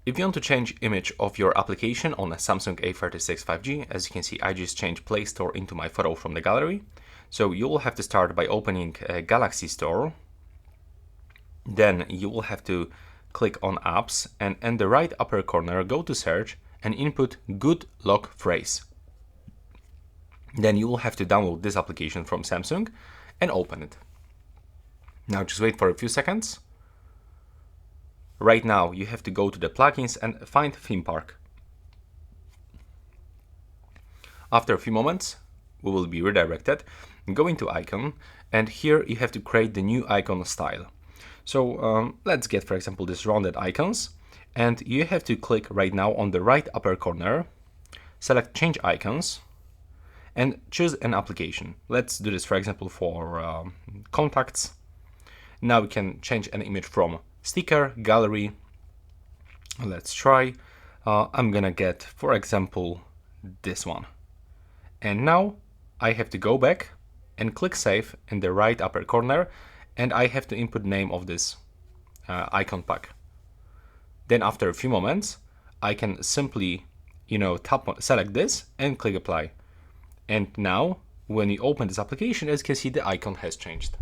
If you want to change image of your application on a Samsung A36 5G, as you can see, I just changed Play Store into my photo from the gallery. So you will have to start by opening a Galaxy Store. Then you will have to click on Apps, and in the right upper corner, go to Search and input Good Lock Phrase. Then you will have to download this application from Samsung and open it. Now just wait for a few seconds. Right now you have to go to the plugins and find Theme Park. After a few moments, we will be redirected. Go into Icon, and here you have to create the new icon style. So let's get, for example, this rounded icons, and you have to click right now on the right upper corner, select Change Icons, and choose an application. Let's do this, for example, for contacts. Now we can change an image from sticker, gallery. Let's try. I'm gonna get, for example, this one. And now I have to go back and click Save in the right upper corner, and I have to input name of this icon pack. Then after a few moments, I can simply, select this and click Apply. And now, when you open this application, as you can see, the icon has changed.